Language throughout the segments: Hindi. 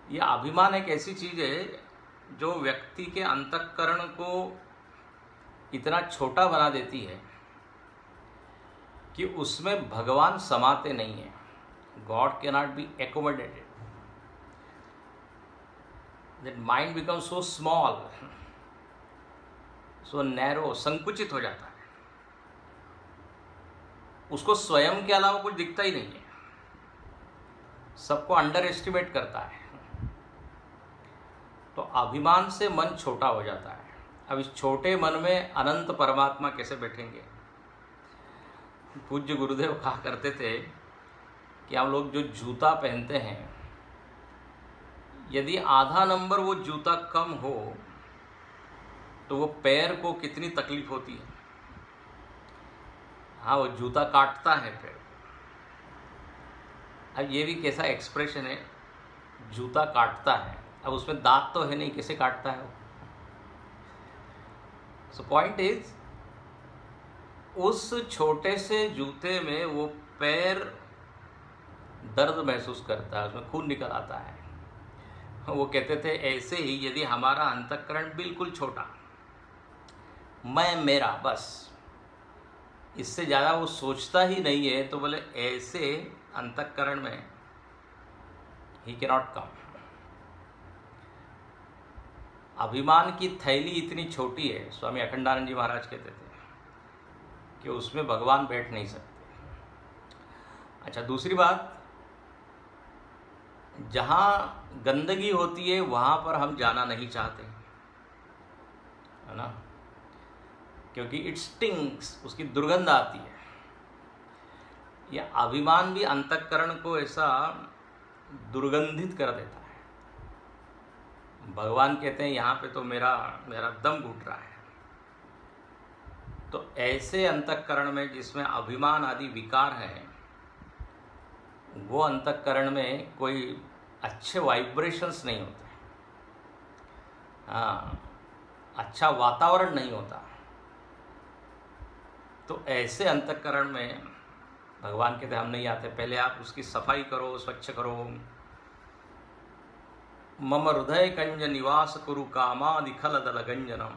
ये अभिमान एक ऐसी चीज है जो व्यक्ति के अंतःकरण को इतना छोटा बना देती है कि उसमें भगवान समाते नहीं है। God can not be accommodated. That mind become so small, so narrow, संकुचित हो जाता है। उसको स्वयं के अलावा कुछ दिखता ही नहीं है, सबको अंडर एस्टिमेट करता है। तो अभिमान से मन छोटा हो जाता है। अब इस छोटे मन में अनंत परमात्मा कैसे बैठेंगे? पूज्य गुरुदेव कहा करते थे कि हम लोग जो जूता पहनते हैं, यदि आधा नंबर वो जूता कम हो तो वो पैर को कितनी तकलीफ होती है। हाँ, वो जूता काटता है पैर। अब ये भी कैसा एक्सप्रेशन है, जूता काटता है। अब उसमें दांत तो है नहीं, कैसे काटता है वो? सो पॉइंट इज, उस छोटे से जूते में वो पैर दर्द महसूस करता है, उसमें खून निकल आता है। वो कहते थे ऐसे ही यदि हमारा अंतःकरण बिल्कुल छोटा, मैं मेरा बस, इससे ज़्यादा वो सोचता ही नहीं है, तो बोले ऐसे अंतःकरण में ही कैन नॉट कम। अभिमान की थैली इतनी छोटी है, स्वामी अखंडानंद जी महाराज कहते थे, कि उसमें भगवान बैठ नहीं सकते। अच्छा, दूसरी बात, जहाँ गंदगी होती है वहाँ पर हम जाना नहीं चाहते, है ना, क्योंकि इट स्टिंग्स, उसकी दुर्गंध आती है। यह अभिमान भी अंतःकरण को ऐसा दुर्गंधित कर देता है। भगवान कहते हैं यहाँ पे तो मेरा दम घुट रहा है। तो ऐसे अंतःकरण में जिसमें अभिमान आदि विकार है, वो अंतःकरण में कोई अच्छे वाइब्रेशंस नहीं होते, हाँ, अच्छा वातावरण नहीं होता। तो ऐसे अंतःकरण में भगवान कहते हम नहीं आते। पहले आप उसकी सफाई करो, स्वच्छ करो। मम हृदय कंज निवास कुरु कामादि खल दल गंजनम।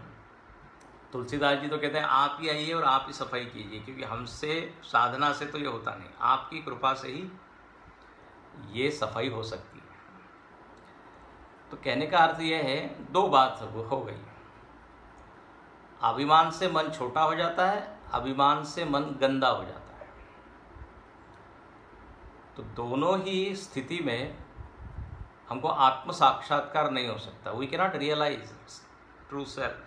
तुलसीदास जी तो कहते हैं आप ही आइए और आप ही सफाई कीजिए, क्योंकि हमसे साधना से तो ये होता नहीं, आपकी कृपा से ही ये सफाई हो सकती है। तो कहने का अर्थ यह है, दो बात हो गई, अभिमान से मन छोटा हो जाता है, अभिमान से मन गंदा हो जाता है। तो दोनों ही स्थिति में हमको आत्म साक्षात्कार नहीं हो सकता। We can not realise true self.